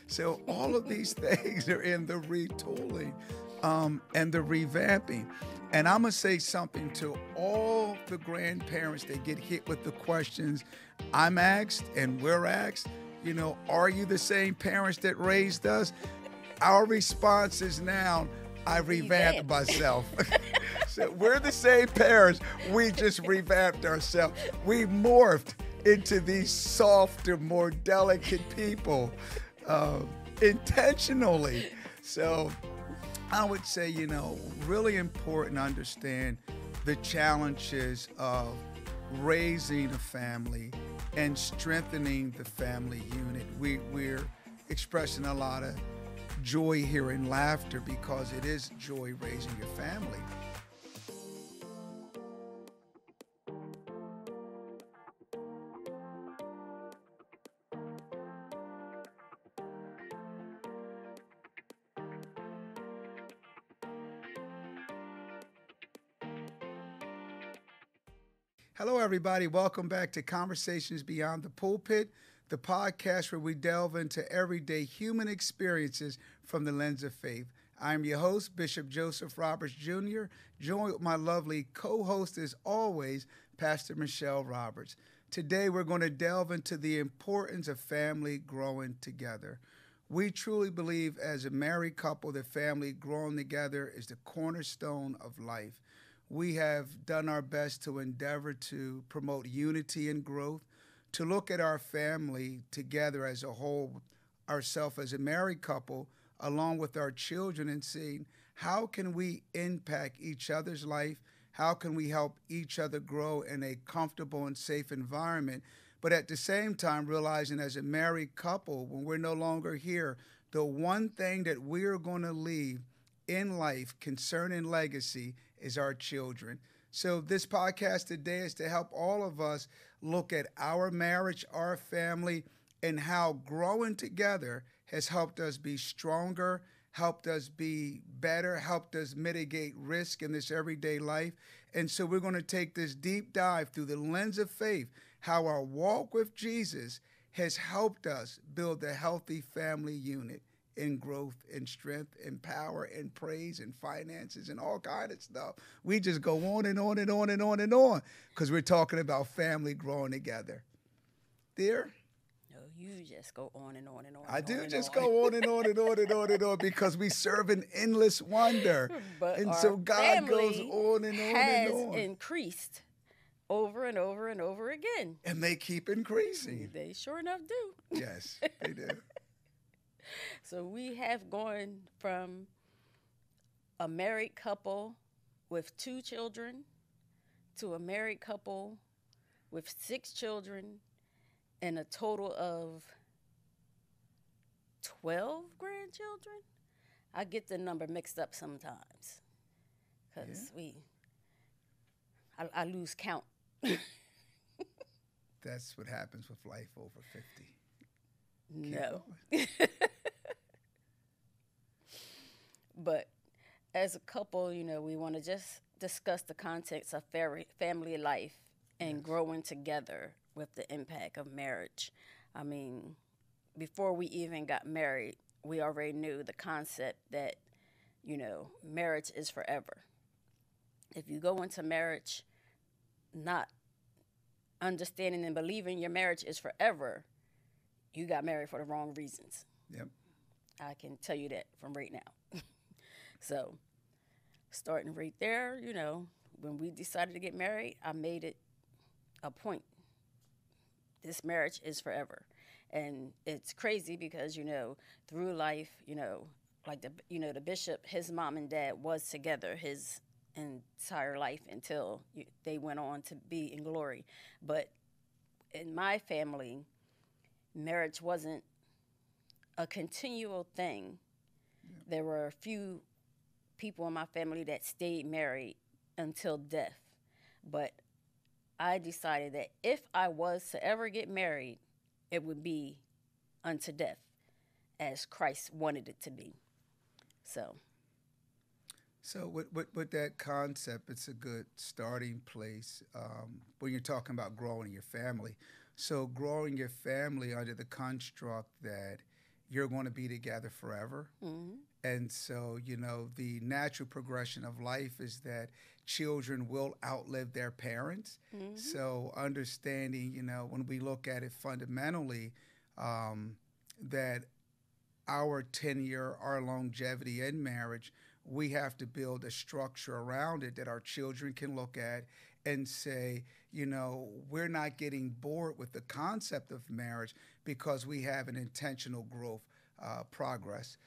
So all of these things are in the retooling and the revamping. And I'm going to say something to all the grandparents that get hit with the questions I'm asked and we're asked. Are you the same parents that raised us? Our response is now, I revamped myself. So we're the same parents. We just revamped ourselves. We morphed into these softer, more delicate people intentionally. So I would say, really important to understand the challenges of raising a family and strengthening the family unit. We're expressing a lot of joy here and laughter because it is joy raising your family. Hello, everybody. Welcome back to Conversations Beyond the Pulpit, the podcast where we delve into everyday human experiences from the lens of faith. I'm your host, Bishop Joseph Roberts Jr., joined with my lovely co-host, as always, Pastor Michelle Roberts. Today, we're going to delve into the importance of family growing together. We truly believe as a married couple that family growing together is the cornerstone of life. We have done our best to endeavor to promote unity and growth, to look at our family together as a whole, ourselves as a married couple, along with our children, and seeing how can we impact each other's life, how can we help each other grow in a comfortable and safe environment, but at the same time realizing as a married couple, when we're no longer here, the one thing that we're going to leave in life concerning legacy is our children. So this podcast today is to help all of us look at our marriage, our family, and how growing together has helped us be stronger, helped us be better, helped us mitigate risk in this everyday life. And so we're going to take this deep dive through the lens of faith, how our walk with Jesus has helped us build a healthy family unit in growth and strength and power and praise and finances and all kind of stuff. We just go on and on and on and on and on because we're talking about family growing together. Dear? No, you just go on and on and on. I do just go on and on and on and on and on because we serve an endless wonder. But and our so God goes family on and on has and on. increased over and over and over again. And they keep increasing. They sure enough do. Yes, they do. So we have gone from a married couple with 2 children to a married couple with 6 children and a total of 12 grandchildren. I get the number mixed up sometimes because I lose count. That's what happens with life over 50. No. But as a couple, we want to just discuss the context of family life and growing together with the impact of marriage. I mean, before we even got married, we already knew the concept that, marriage is forever. If you go into marriage not understanding and believing your marriage is forever, you got married for the wrong reasons. Yep. I can tell you that from right now. So, starting right there, when we decided to get married, I made it a point. This marriage is forever. And it's crazy because, through life, like the bishop, his mom and dad was together his entire life until they went on to be in glory. But in my family, marriage wasn't a continual thing. Yeah. There were a few people in my family that stayed married until death. But I decided that if I was to ever get married, it would be unto death, as Christ wanted it to be. So with that concept, it's a good starting place when you're talking about growing your family. So growing your family under the construct that you're going to be together forever. Mm-hmm. And so, the natural progression of life is that children will outlive their parents. Mm-hmm. So, understanding, when we look at it fundamentally, that our tenure, our longevity in marriage, we have to build a structure around it that our children can look at and say, we're not getting bored with the concept of marriage because we have an intentional growth progress.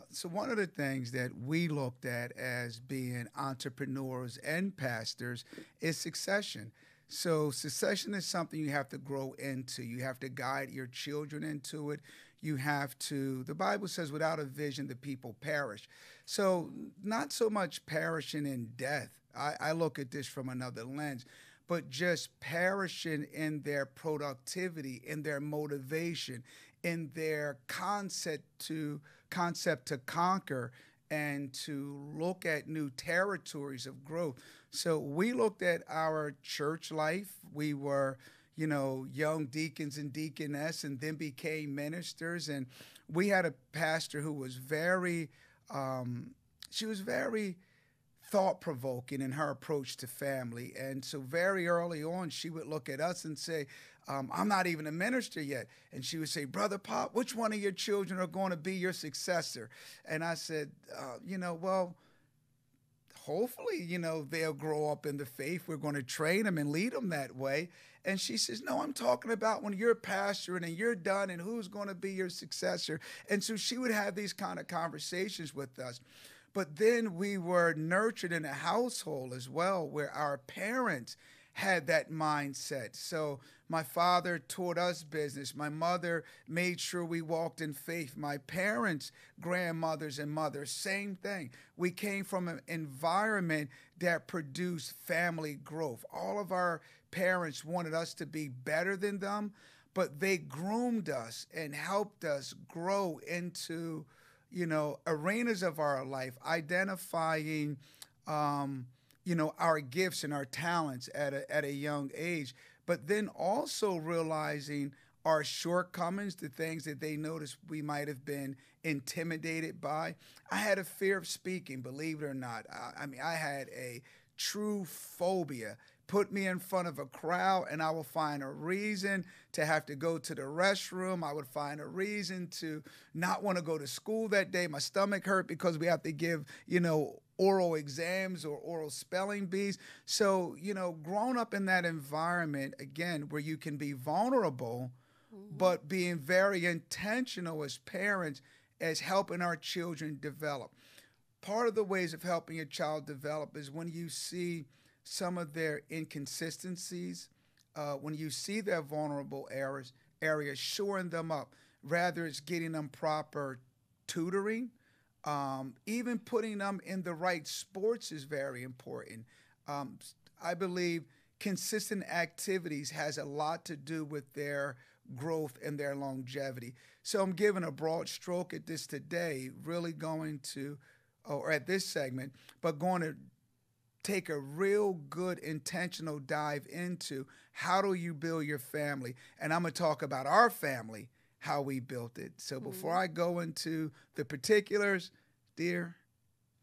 So one of the things that we looked at as being entrepreneurs and pastors is succession. So succession is something you have to grow into. You have to guide your children into it. You have to, the Bible says, without a vision, the people perish. So not so much perishing in death. I look at this from another lens, but just perishing in their productivity, in their motivation, in their concept to conquer and to look at new territories of growth. So we looked at our church life. We were, young deacons and deaconess, and then became ministers. And we had a pastor who was very thought-provoking in her approach to family. And so very early on, she would look at us and say, I'm not even a minister yet. And she would say, Brother Pop, which one of your children are going to be your successor? And I said, well, hopefully, they'll grow up in the faith. We're going to train them and lead them that way. And she says, no, I'm talking about when you're pastoring and you're done and who's going to be your successor. And so she would have these kind of conversations with us. But then we were nurtured in a household as well where our parents had that mindset. So my father taught us business. My mother made sure we walked in faith. My parents, grandmothers and mothers, same thing. We came from an environment that produced family growth. All of our parents wanted us to be better than them, but they groomed us and helped us grow into, arenas of our life, identifying our gifts and our talents at a young age, but then also realizing our shortcomings, the things that they noticed we might have been intimidated by. I had a fear of speaking, believe it or not. I had a true phobia. Put me in front of a crowd and I will find a reason to have to go to the restroom. I would find a reason to not want to go to school that day. My stomach hurt because we have to give, oral exams or oral spelling bees. So, growing up in that environment, again, where you can be vulnerable, but being very intentional as parents as helping our children develop. Part of the ways of helping your child develop is when you see some of their inconsistencies, when you see their vulnerable areas, shoring them up. Rather, it's getting them proper tutoring. Even putting them in the right sports is very important. I believe consistent activities has a lot to do with their growth and their longevity. So I'm giving a broad stroke at this today, really going to, or at this segment, but going to take a real good intentional dive into how do you build your family. And I'm going to talk about our family, how we built it. So before I go into the particulars, dear,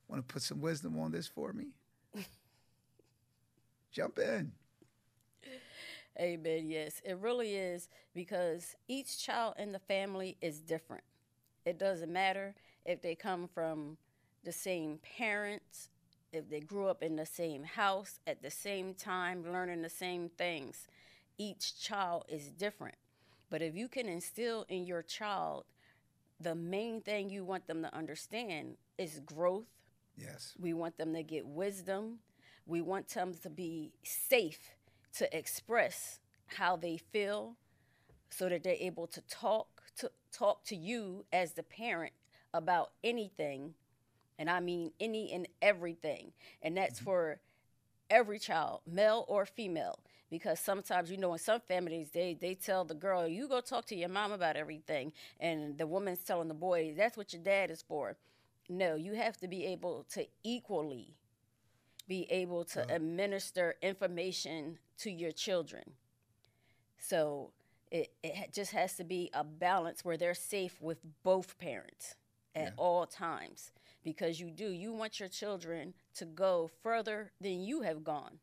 want to put some wisdom on this for me? Jump in. Amen. Yes, it really is, because each child in the family is different. It doesn't matter if they come from the same parents, if they grew up in the same house at the same time, learning the same things. Each child is different. But if you can instill in your child the main thing you want them to understand is growth. Yes. We want them to get wisdom. We want them to be safe to express how they feel so that they're able to talk to you as the parent about anything. And I mean any and everything. And that's for every child, male or female. Because sometimes, in some families, they tell the girl, you go talk to your mom about everything. And the woman's telling the boy, that's what your dad is for. No, you have to be able to equally be able to administer information to your children. So It just has to be a balance where they're safe with both parents at all times, because you want your children to go further than you have gone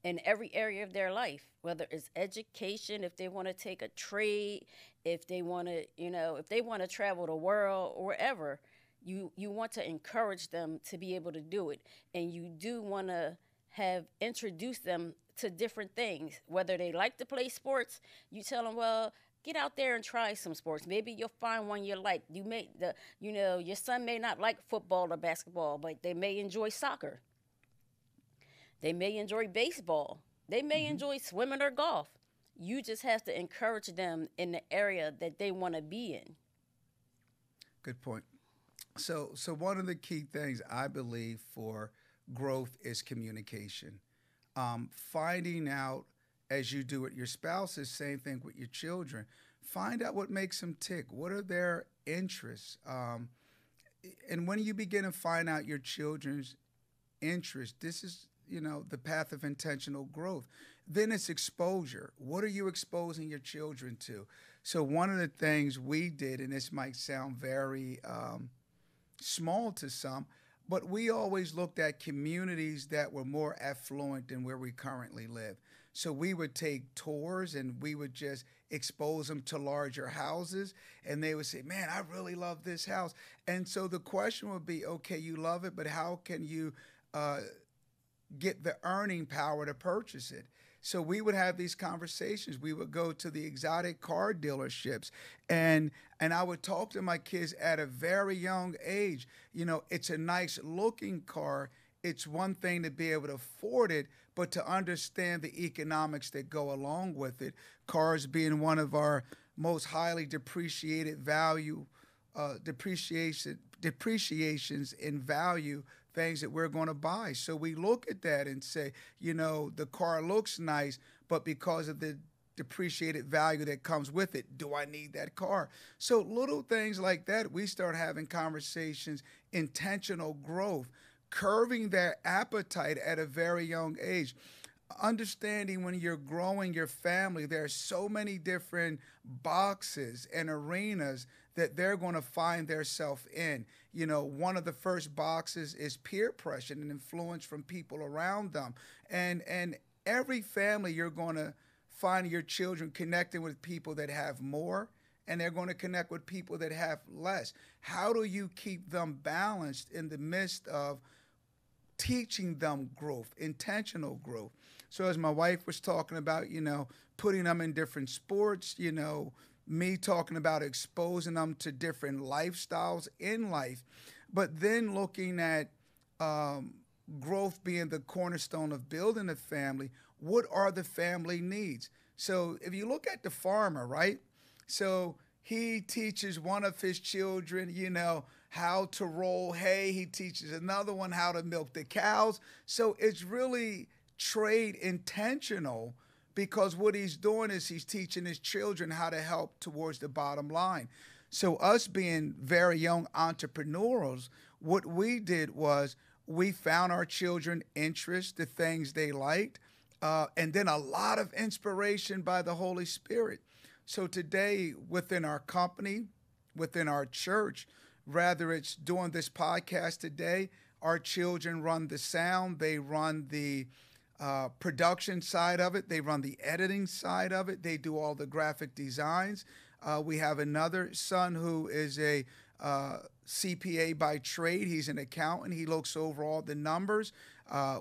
in every area of their life, whether it's education, if they want to take a trade, if they want to, if they want to travel the world or wherever, you want to encourage them to be able to do it. And you do want to have introduced them to different things. Whether they like to play sports, you tell them, well, get out there and try some sports. Maybe you'll find one you like. Your son may not like football or basketball, but they may enjoy soccer. They may enjoy baseball. They may enjoy swimming or golf. You just have to encourage them in the area that they want to be in. Good point. So one of the key things I believe for growth is communication. Finding out, as you do with your spouse, is same thing with your children. Find out what makes them tick. What are their interests? And when you begin to find out your children's interests, this is, the path of intentional growth. Then it's exposure. What are you exposing your children to? So one of the things we did, and this might sound very small to some, but we always looked at communities that were more affluent than where we currently live. So we would take tours and we would just expose them to larger houses, and they would say, man, I really love this house. And so the question would be, okay, you love it, but how can you get the earning power to purchase it? So we would have these conversations. We would go to the exotic car dealerships, and I would talk to my kids at a very young age. It's a nice looking car. It's one thing to be able to afford it, but to understand the economics that go along with it. Cars being one of our most highly depreciated depreciations in value, things that we're going to buy. So we look at that and say, the car looks nice, but because of the depreciated value that comes with it, do I need that car? So little things like that, we start having conversations, intentional growth, curving their appetite at a very young age. Understanding when you're growing your family, there are so many different boxes and arenas that they're going to find themselves in. One of the first boxes is peer pressure and influence from people around them. And every family, you're going to find your children connecting with people that have more, and they're going to connect with people that have less. How do you keep them balanced in the midst of teaching them growth, intentional growth? So as my wife was talking about, putting them in different sports, me talking about exposing them to different lifestyles in life, but then looking at growth being the cornerstone of building a family. What are the family needs? So if you look at the farmer, right? So he teaches one of his children, how to roll hay. He teaches another one how to milk the cows. So it's really trade intentional, because what he's doing is he's teaching his children how to help towards the bottom line. So us being very young entrepreneurs, what we did was we found our children interests, the things they liked, and then a lot of inspiration by the Holy Spirit. So today, within our company, within our church, rather it's doing this podcast today, our children run the sound, they run the production side of it, they run the editing side of it, they do all the graphic designs. We have another son who is a CPA by trade. He's an accountant. He looks over all the numbers.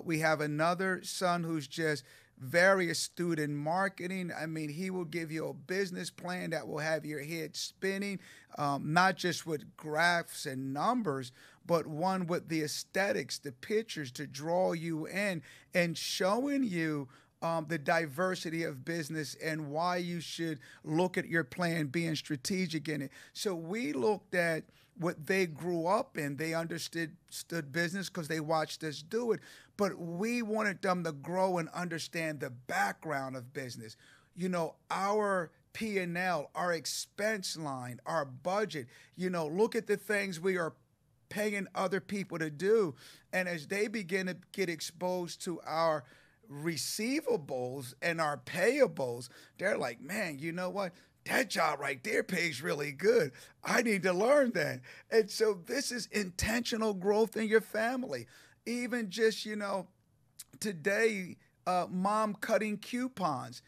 We have another son who's just very astute in marketing. I mean, he will give you a business plan that will have your head spinning, not just with graphs and numbers, but one with the aesthetics, the pictures to draw you in and showing you the diversity of business and why you should look at your plan, being strategic in it. So we looked at what they grew up in. They understood business because they watched us do it. But we wanted them to grow and understand the background of business. Our P&L, our expense line, our budget, look at the things we are paying other people to do. And as they begin to get exposed to our receivables and our payables, they're like, man, you know what? That job right there pays really good. I need to learn that. And so this is intentional growth in your family. Even just, today, mom cutting coupons,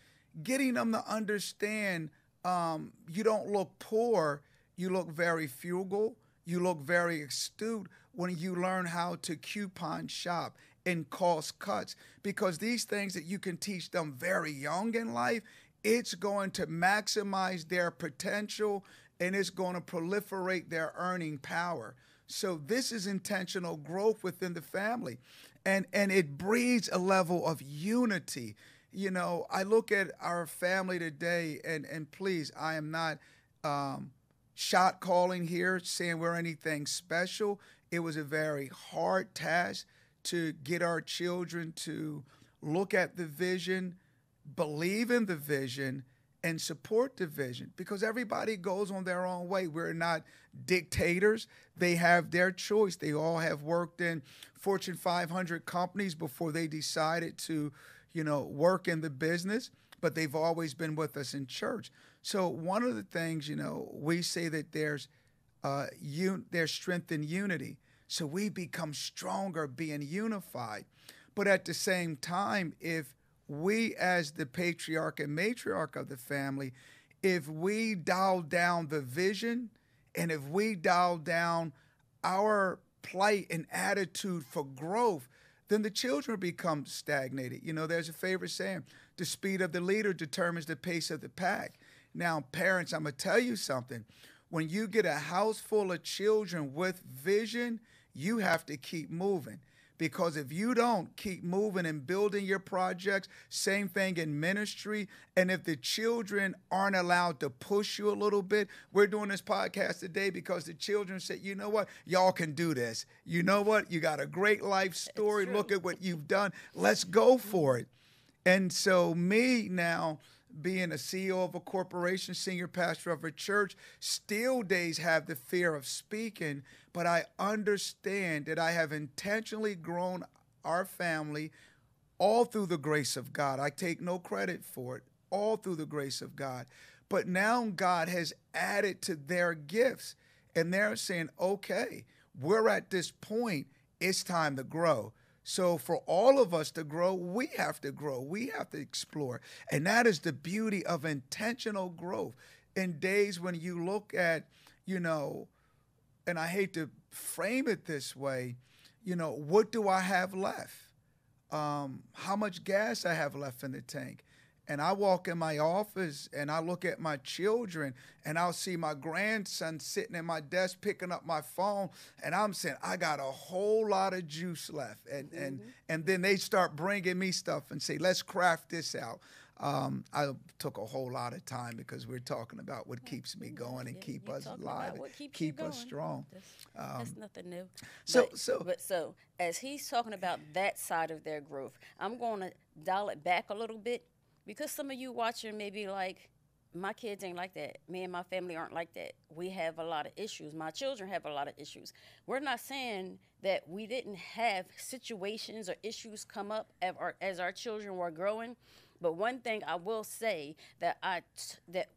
getting them to understand you don't look poor, you look very frugal, you look very astute when you learn how to coupon shop and cost cuts, because these things that you can teach them very young in life, it's going to maximize their potential and it's going to proliferate their earning power. So this is intentional growth within the family. And it breeds a level of unity. I look at our family today, and please, I am not shot calling here, saying we're anything special. It was a very hard task to get our children to look at the vision, believe in the vision, and support the vision, because everybody goes on their own way. We're not dictators. They have their choice. They all have worked in Fortune 500 companies before they decided to, work in the business, but they've always been with us in church. So one of the things, we say that there's strength in unity. So we become stronger being unified. But at the same time, if we as the patriarch and matriarch of the family, if we dial down the vision and if we dial down our plight and attitude for growth, then the children become stagnated. There's a favorite saying, the speed of the leader determines the pace of the pack. Now, parents, I'm going to tell you something. When you get a house full of children with vision, you have to keep moving. Because if you don't keep moving and building your projects, same thing in ministry, and if the children aren't allowed to push you a little bit, we're doing this podcast today because the children said, you know what, y'all can do this. You know what, you got a great life story. Look at what you've done. Let's go for it. And so me now, being a CEO of a corporation, senior pastor of a church, still days have the fear of speaking, but I understand that I have intentionally grown our family all through the grace of God. I take no credit for it, all through the grace of God. But now God has added to their gifts, and they're saying, okay, we're at this point, it's time to grow. So for all of us to grow, we have to grow. We have to explore. And that is the beauty of intentional growth. In days when you look at, and I hate to frame it this way, what do I have left? How much gas I have left in the tank? And I walk in my office and I look at my children and I'll see my grandson sitting at my desk picking up my phone, and I'm saying, I got a whole lot of juice left. And then they start bringing me stuff and say, let's craft this out. I took a whole lot of time because we're talking about what keeps me going and keep us alive, keep us strong. That's nothing new. So as he's talking about that side of their growth, I'm going to dial it back a little bit. Because some of you watching may be like, my kids ain't like that. Me and my family aren't like that. We have a lot of issues. My children have a lot of issues. We're not saying that we didn't have situations or issues come up as our children were growing. But one thing I will say that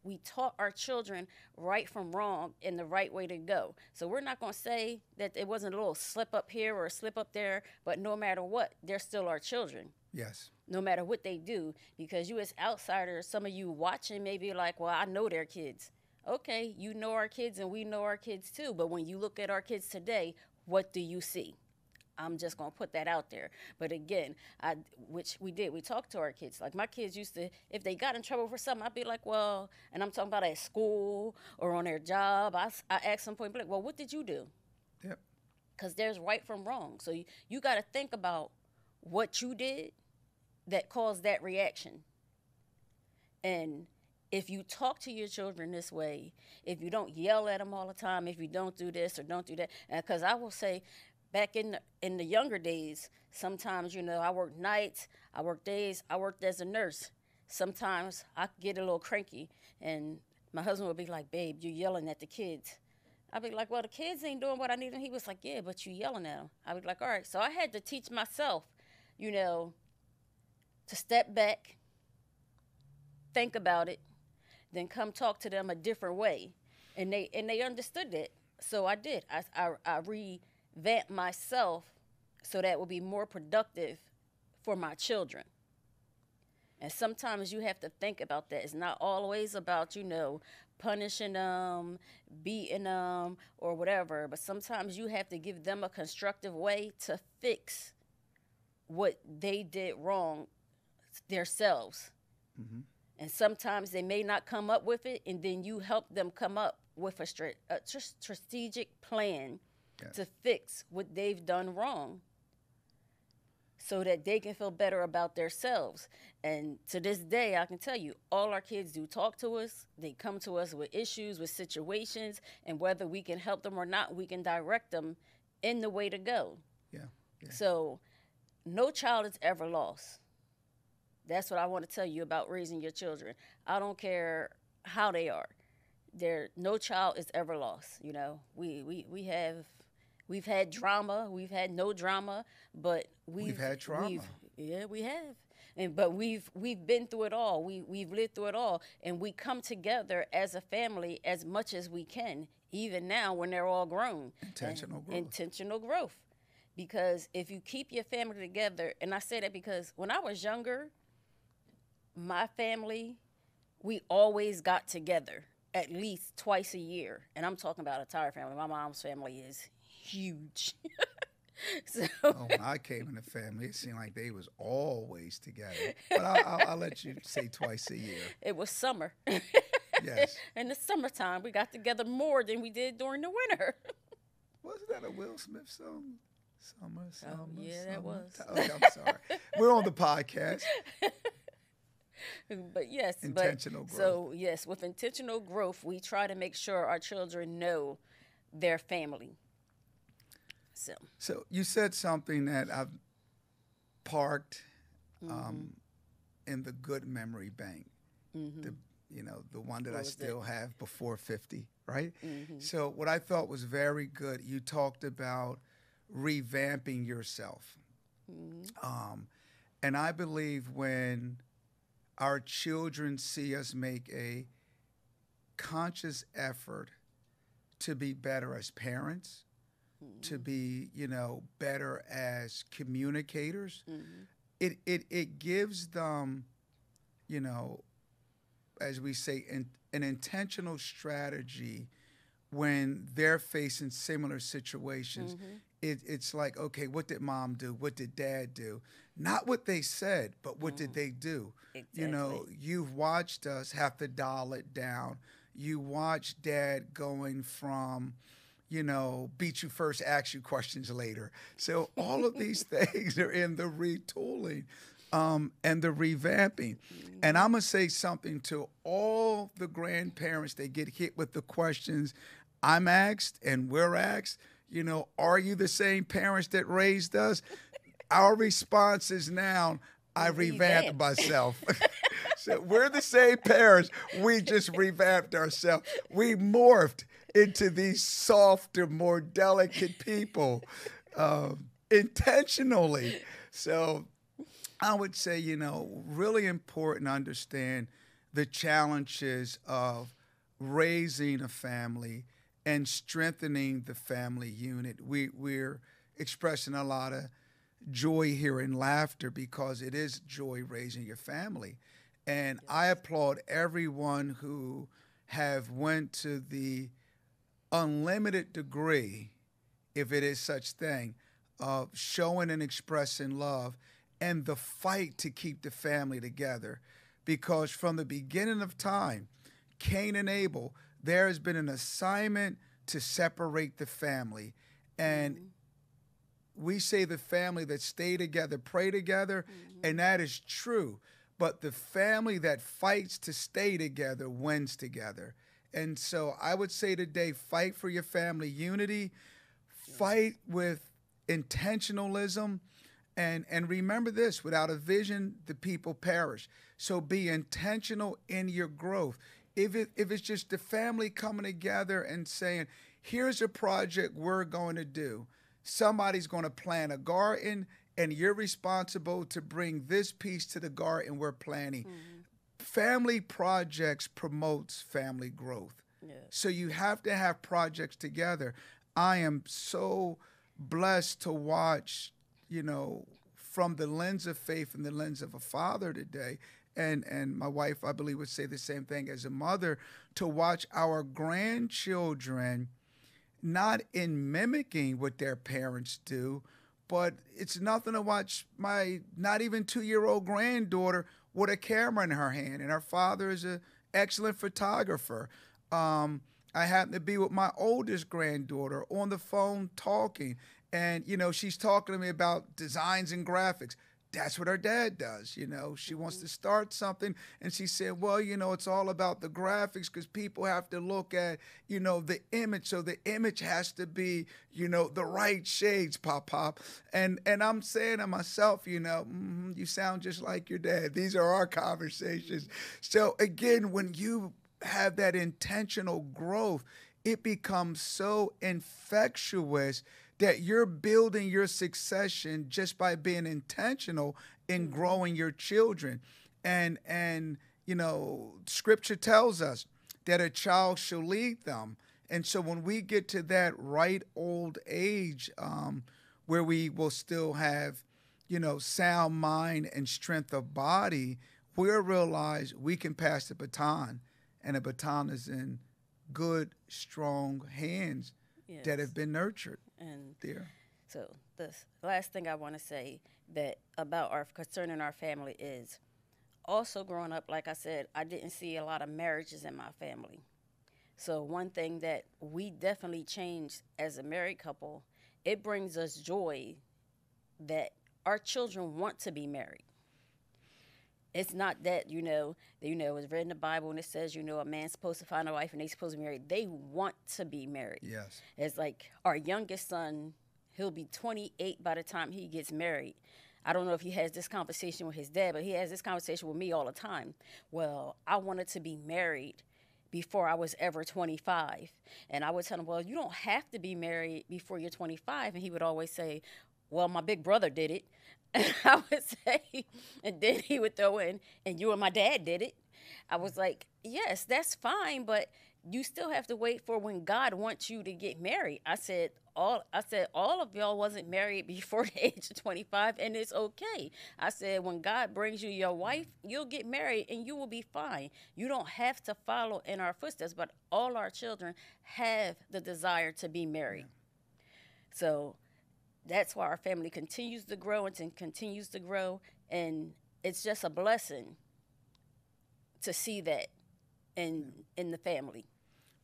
we taught our children right from wrong and the right way to go. So we're not going to say that it wasn't a little slip up here or a slip up there, but no matter what, they're still our children. Yes. No matter what they do, because you as outsiders, some of you watching may be like, well, I know their kids. Okay, you know our kids and we know our kids too. But when you look at our kids today, what do you see? I'm just going to put that out there. But again, which we did, we talked to our kids. Like my kids used to, if they got in trouble for something, I'd be like, well, and I'm talking about at school or on their job. I asked them point blank, well, what did you do? Yep. Because there's right from wrong. So you got to think about what you did that caused that reaction. And if you talk to your children this way, if you don't yell at them all the time, if you don't do this or don't do that, because I will say, back in the younger days, sometimes, I worked nights, I worked days, I worked as a nurse. Sometimes I could get a little cranky, and my husband would be like, babe, you're yelling at the kids. I'd be like, well, the kids ain't doing what I need. And he was like, yeah, but you yelling at them. I'd be like, all right. So I had to teach myself, to step back, think about it, then come talk to them a different way. And they understood it. So I did. I revamped myself so that it would be more productive for my children. And sometimes you have to think about that. It's not always about, punishing them, beating them, or whatever. But sometimes you have to give them a constructive way to fix what they did wrong themselves. Mm-hmm. And sometimes they may not come up with it, and then you help them come up with a strategic plan to fix what they've done wrong so that they can feel better about themselves. And to this day, I can tell you, all our kids do talk to us. They come to us with issues, with situations, and whether we can help them or not, we can direct them in the way to go. Yeah. So no child is ever lost. That's what I want to tell you about raising your children. I don't care how they are. No child is ever lost. We've had drama, we've had no drama, but we've had trauma. We have. But we've been through it all. We've lived through it all, and we come together as a family as much as we can, even now when they're all grown. Intentional growth. Because if you keep your family together, and I say that because when I was younger, my family, we always got together at least twice a year. And I'm talking about a entire family. My mom's family is huge. When I came in the family, it seemed like they was always together. But I'll let you say twice a year. It was summer. Yes. In the summertime, we got together more than we did during the winter. Wasn't that a Will Smith song? Summer. Yeah, that was. Okay, I'm sorry. We're on the podcast. But yes, intentional growth. So yes, with intentional growth, we try to make sure our children know their family. So you said something that I've parked in the good memory bank. Mm-hmm. The one that I still have before 50, right? Mm-hmm. So what I thought was very good, you talked about revamping yourself. Mm-hmm. And I believe when our children see us make a conscious effort to be better as parents, to be, better as communicators, it gives them, as we say, an intentional strategy when they're facing similar situations. It's like, okay, what did mom do? What did dad do? Not what they said, but what did they do? Exactly. You've watched us have to dial it down. You watch dad going from, beat you first, ask you questions later. So all of these things are in the retooling and the revamping. And I'm going to say something to all the grandparents that get hit with the questions I'm asked and we're asked. Are you the same parents that raised us? Our response is now, I revamped myself. So we're the same parents. We just revamped ourselves. We morphed into these softer, more delicate people intentionally. So I would say, really important to understand the challenges of raising a family and strengthening the family unit. We're expressing a lot of joy here and laughter because it is joy raising your family. And I applaud everyone who have went to the unlimited degree, if it is such thing, of showing and expressing love and the fight to keep the family together. Because from the beginning of time, Cain and Abel, there has been an assignment to separate the family. And we say the family that stay together, pray together, and that is true. But the family that fights to stay together wins together. And so I would say today, fight for your family unity, fight with intentionalism, and remember this, without a vision, the people perish. So be intentional in your growth. If it's just the family coming together and saying, here's a project we're going to do. Somebody's going to plant a garden and you're responsible to bring this piece to the garden we're planting. Family projects promotes family growth. Yeah. So you have to have projects together. I am so blessed to watch, from the lens of faith and the lens of a father today, and my wife, I believe, would say the same thing as a mother, to watch our grandchildren not in mimicking what their parents do, but it's nothing to watch my not even 2-year-old granddaughter with a camera in her hand, and her father is an excellent photographer. I happen to be with my oldest granddaughter on the phone talking, and she's talking to me about designs and graphics. That's what her dad does. She wants to start something, and she said, well, it's all about the graphics because people have to look at, the image. So the image has to be, the right shades, pop. And I'm saying to myself, you sound just like your dad. These are our conversations. So again, when you have that intentional growth, it becomes so infectious that you're building your succession just by being intentional in growing your children. And Scripture tells us that a child shall lead them. And so when we get to that right old age, where we will still have, sound mind and strength of body, we'll realize we can pass the baton, and the baton is in good, strong hands that have been nurtured. And there. So the last thing I want to say that about concerning our family is also growing up, like I said, I didn't see a lot of marriages in my family. So one thing that we definitely changed as a married couple, it brings us joy that our children want to be married. It's not that, it's read in the Bible and it says, a man's supposed to find a wife and they're supposed to be married. They want to be married. Yes. It's like our youngest son, he'll be 28 by the time he gets married. I don't know if he has this conversation with his dad, but he has this conversation with me all the time. Well, I wanted to be married before I was ever 25. And I would tell him, well, you don't have to be married before you're 25. And he would always say, well, my big brother did it. And I would say, and then he would throw in, and you and my dad did it. I was like, yes, that's fine, but you still have to wait for when God wants you to get married. I said all of y'all wasn't married before the age of 25, and it's okay. I said, when God brings you your wife, you'll get married and you will be fine. You don't have to follow in our footsteps, but all our children have the desire to be married. Yeah. So that's why our family continues to grow and continues to grow. And it's just a blessing to see that in the family.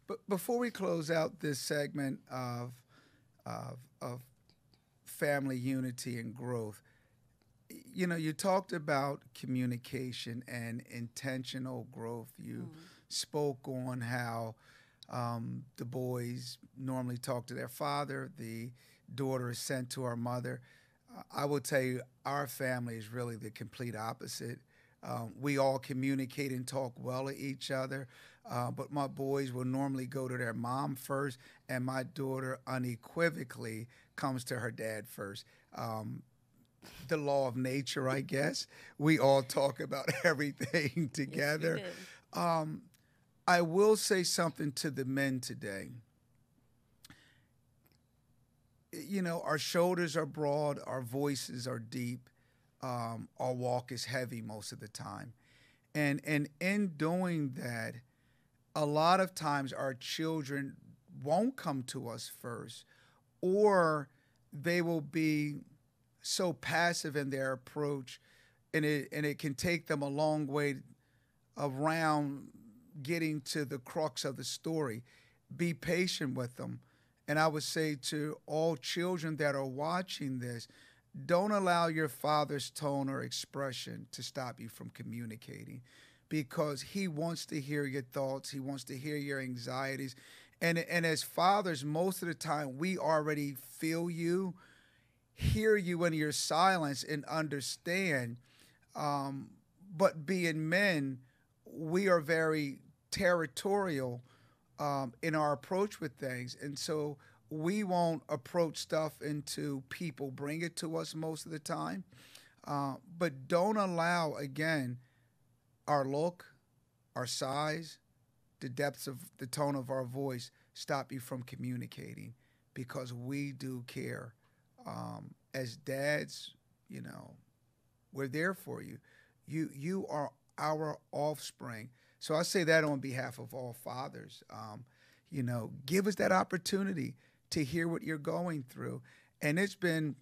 But before we close out this segment of family unity and growth, you talked about communication and intentional growth. You spoke on how the boys normally talk to their father, the daughter is sent to her mother. I will tell you, our family is really the complete opposite. We all communicate and talk well to each other, but my boys will normally go to their mom first, and my daughter unequivocally comes to her dad first. The law of nature, I guess. We all talk about everything together. Yes, I will say something to the men today. Our shoulders are broad, our voices are deep, our walk is heavy most of the time. And in doing that, a lot of times our children won't come to us first, or they will be so passive in their approach, and it can take them a long way around getting to the crux of the story. Be patient with them. And I would say to all children that are watching this, don't allow your father's tone or expression to stop you from communicating, because he wants to hear your thoughts. He wants to hear your anxieties. And as fathers, most of the time, we already feel you, hear you in your silence, and understand. But being men, we are very territorial in our approach with things. And so we won't approach stuff into people bring it to us most of the time. But don't allow, again, our look, our size, the depths of the tone of our voice stop you from communicating, because we do care. As dads, we're there for you. You are our offspring. So I say that on behalf of all fathers. Give us that opportunity to hear what you're going through. And it's been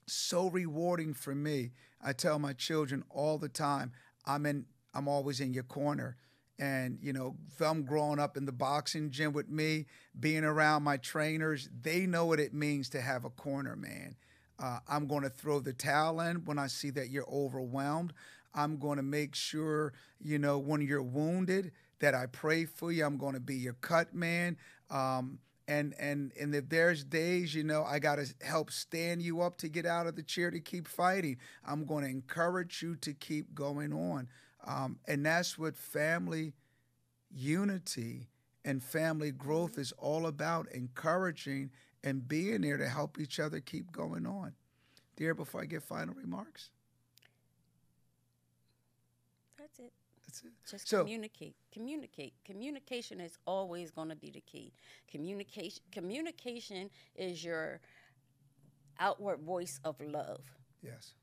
so rewarding for me. I tell my children all the time, I'm always in your corner. And, them growing up in the boxing gym with me, being around my trainers, they know what it means to have a corner man. I'm going to throw the towel in when I see that you're overwhelmed. I'm going to make sure, when you're wounded, that I pray for you. I'm going to be your cut man. And if there's days, I got to help stand you up to get out of the chair to keep fighting. I'm going to encourage you to keep going on. And that's what family unity and family growth is all about, encouraging and being there to help each other keep going on. Dear, before I get final remarks? That's it. That's it. Just communicate. Communication is always going to be the key. Communication is your outward voice of love. Yes.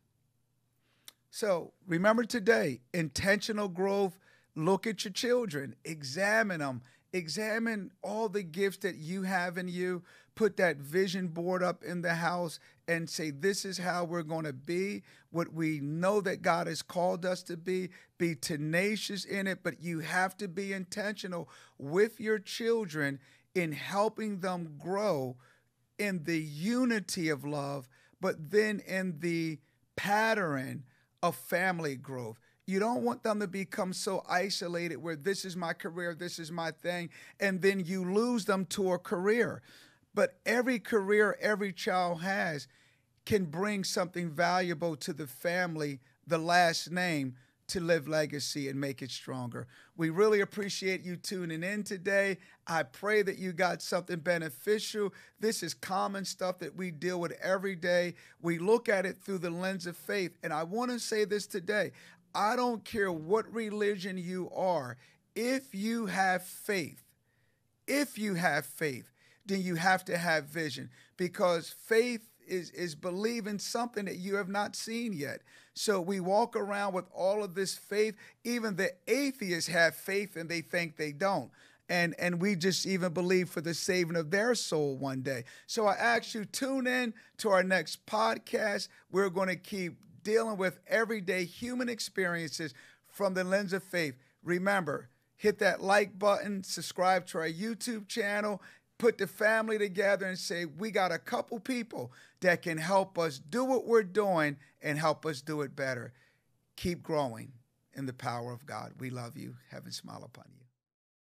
So remember today, intentional growth. Look at your children, examine them, examine all the gifts that you have in you. Put that vision board up in the house and say, this is how we're going to be, what we know that God has called us to be. Be tenacious in it, but you have to be intentional with your children in helping them grow in the unity of love, but then in the pattern of family growth. You don't want them to become so isolated where this is my career, this is my thing, and then you lose them to a career. But every career every child has can bring something valuable to the family, the last name, to live legacy and make it stronger. We really appreciate you tuning in today. I pray that you got something beneficial. This is common stuff that we deal with every day. We look at it through the lens of faith. And I want to say this today. I don't care what religion you are. If you have faith, then you have to have vision, because faith is believing something that you have not seen yet. So we walk around with all of this faith. Even the atheists have faith and they think they don't. And we just even believe for the saving of their soul one day. So I ask you, tune in to our next podcast. We're going to keep dealing with everyday human experiences from the lens of faith. Remember, hit that like button, subscribe to our YouTube channel, put the family together and say, we got a couple people that can help us do what we're doing and help us do it better. Keep growing in the power of God. We love you. Heaven smile upon you.